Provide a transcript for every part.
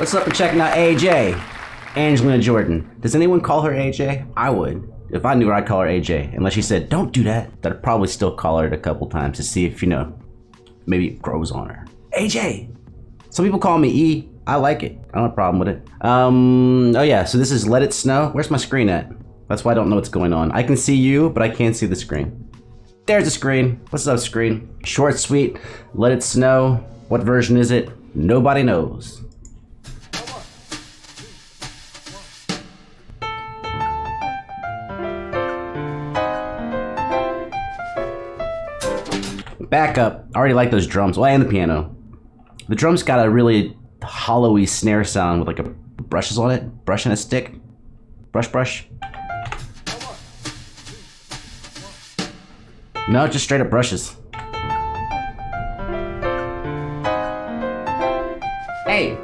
What's up for checking out AJ? Angelina Jordan. Does anyone call her AJ? I would. If I knew her, I'd call her AJ. Unless she said, don't do that. I'd probably still call her it a couple times to see if, you know, maybe it grows on her. AJ! Some people call me E. I like it. I don't have a problem with it. Oh yeah, so this is Let It Snow. Where's my screen at? That's why I don't know what's going on. I can see you, but I can't see the screen. There's the screen. What's up, screen? Short, sweet, Let It Snow. What version is it? Nobody knows. Back up. I already like those drums. Well, and the piano. The drums got a really hollowy snare sound with like a brushes on it. Brush and a stick. Brush. No, just straight up brushes. Hey.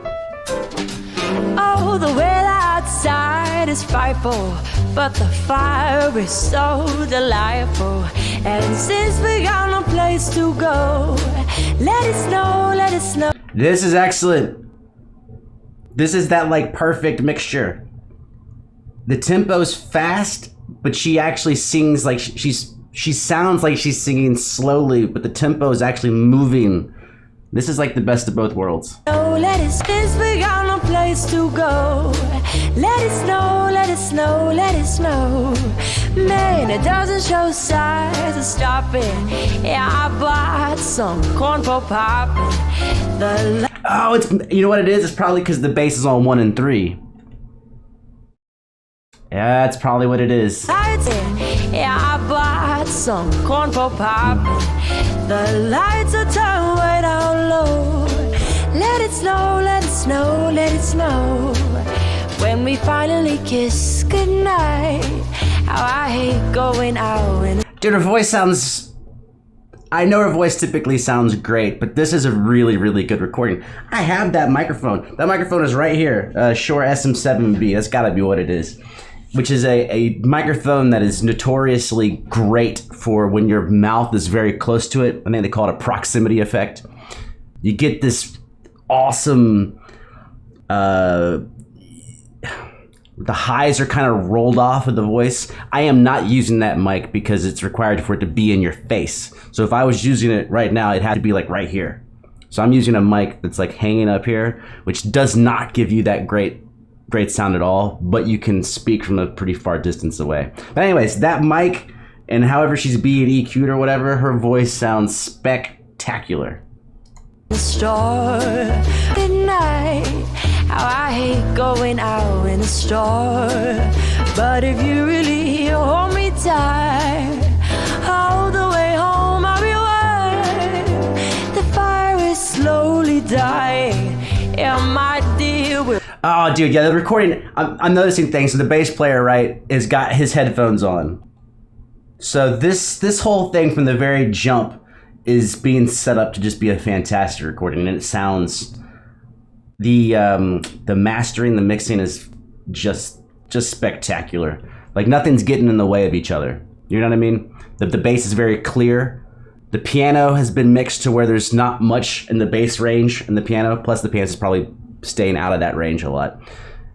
Oh, the weather outside is frightful, but the fire is so delightful. And since we got no place to go, let it snow, let it snow. This is excellent. This is that like perfect mixture. The tempo's fast, but she actually sings like she sounds like she's singing slowly, but the tempo is actually moving. This is like the best of both worlds. Oh, let it, since we got no place to go, let it snow, let it snow, let it snow. Man, it doesn't show signs of stopping. Yeah, I bought some corn for popping. Oh, it's, you know what it is? It's probably because the bass is on 1 and 3. Yeah, that's probably what it is. Yeah, I bought some corn for popping. The lights are turned way down low. Let it snow, let it snow, let it snow. When we finally kiss goodnight, how I hate going out and... Dude, her voice sounds... I know her voice typically sounds great, but this is a really, really good recording. I have that microphone. That microphone is right here. Shure SM7B. That's gotta be what it is. Which is a microphone that is notoriously great for when your mouth is very close to it. I think they call it a proximity effect. You get this awesome... the highs are kind of rolled off of the voice. I am not using that mic because it's required for it to be in your face. So if I was using it right now, it'd have to be like right here. So I'm using a mic that's like hanging up here, which does not give you that great sound at all, but you can speak from a pretty far distance away. But anyways, that mic and however she's being EQ'd or whatever, her voice sounds spectacular. Store at night, how I hate going out in the store. But if you really hold me tight, all the way home I'll be warm. The fire is slowly dying, and my dear will... Oh, dude, yeah, the recording, I'm noticing things. So the bass player, right, has got his headphones on. So this whole thing from the very jump is being set up to just be a fantastic recording, and it sounds... The mastering, the mixing is just spectacular. Like nothing's getting in the way of each other. You know what I mean? The bass is very clear. The piano has been mixed to where there's not much in the bass range in the piano. Plus the piano is probably staying out of that range a lot.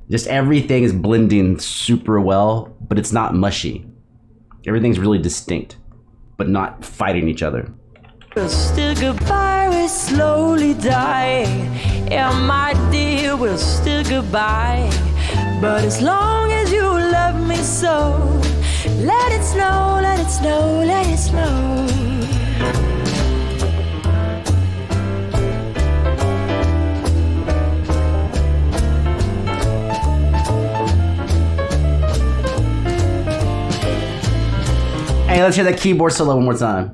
Just everything is blending super well, but it's not mushy. Everything's really distinct, but not fighting each other. Still goodbye is slowly dying, and my dear will still goodbye. But as long as you love me so, let it snow, let it snow, let it snow. Hey, let's hear that keyboard solo one more time.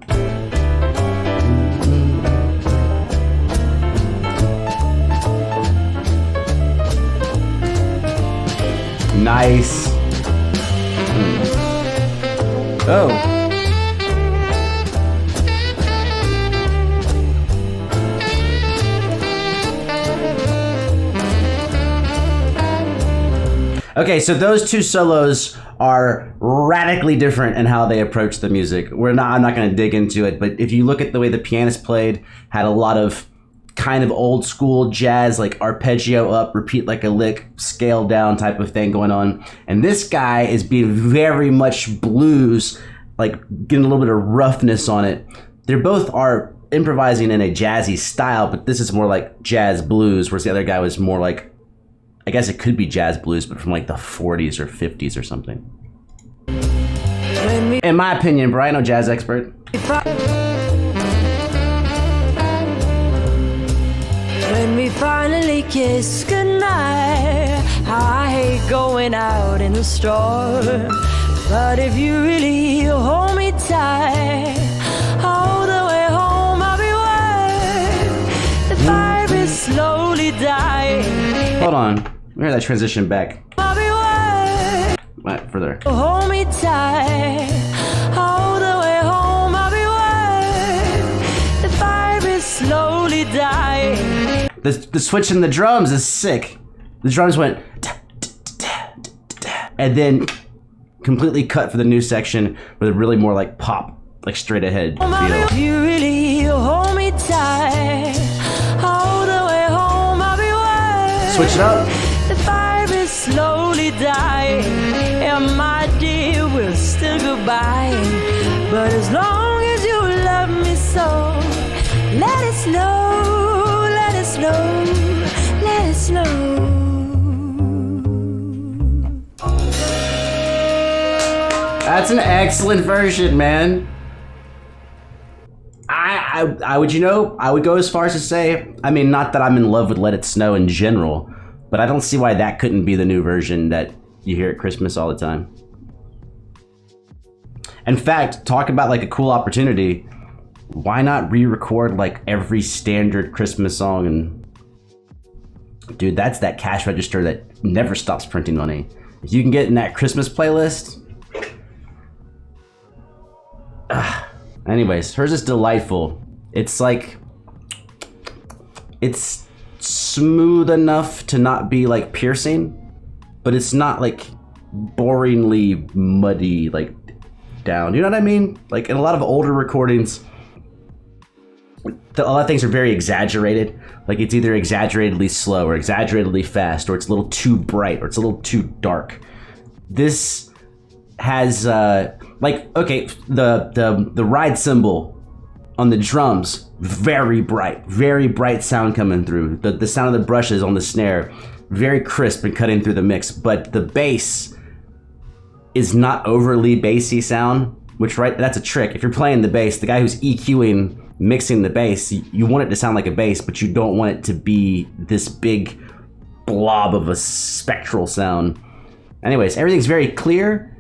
Nice. Oh. Okay, so those two solos are radically different in how they approach the music. I'm not going to dig into it, but if you look at the way the pianist played, had a lot of kind of old school jazz, like arpeggio up, repeat like a lick, scale down type of thing going on. And this guy is being very much blues, like getting a little bit of roughness on it. They both are improvising in a jazzy style, but this is more like jazz blues, whereas the other guy was more like, I guess it could be jazz blues, but from like the 40s or 50s or something. In my opinion, Brian, no jazz expert. When we finally kiss goodnight, how I hate going out in the store. But if you really hold me tight, all the way home I'll be worth. The fire is slowly dying. Hold on, let me hear that transition back. I'll be worth. Right, further. Hold me tight, all the way home I'll be worth. The fire is slowly dying. The switch in the drums is sick. The drums went and then completely cut for the new section with a really more like pop, like straight ahead feel. You really hold me tight, all the way home I'll be worth. Switch it up. The fire is slowly dying, and my dear, we'll still goodbye. But as long as you love me so, let it snow, let it snow, let it snow. That's an excellent version, man. I would, I would go as far as to say, I mean, not that I'm in love with Let It Snow in general, but I don't see why that couldn't be the new version that you hear at Christmas all the time. In fact, talk about like a cool opportunity. Why not re-record like every standard Christmas song? And dude, that's that cash register that never stops printing money. If you can get in that Christmas playlist. Anyways, hers is delightful. It's like, it's smooth enough to not be like piercing, but it's not like boringly muddy, like down. You know what I mean? Like in a lot of older recordings, a lot of things are very exaggerated. Like it's either exaggeratedly slow or exaggeratedly fast, or it's a little too bright, or it's a little too dark. This has like, okay, the ride cymbal on the drums, very bright sound coming through. The sound of the brushes on the snare, very crisp and cutting through the mix. But the bass is not overly bassy sound, which, right, that's a trick. If you're playing the bass, the guy who's EQing, mixing the bass, you want it to sound like a bass, but you don't want it to be this big blob of a spectral sound. Anyways, everything's very clear.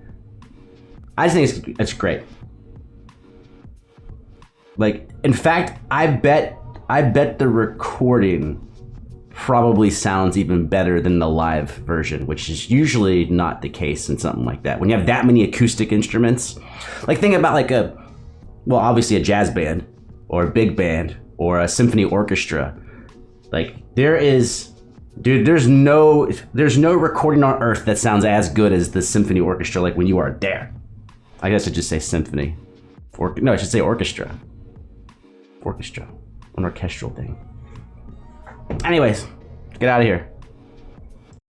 I just think it's great. Like, in fact, I bet the recording probably sounds even better than the live version, which is usually not the case in something like that. When you have that many acoustic instruments, like think about like well, obviously a jazz band or a big band or a symphony orchestra. Like there's no recording on earth that sounds as good as the symphony orchestra, like when you are there. I guess I should just say symphony. No, I should say orchestra. Orchestra. An orchestral thing. Anyways, get out of here.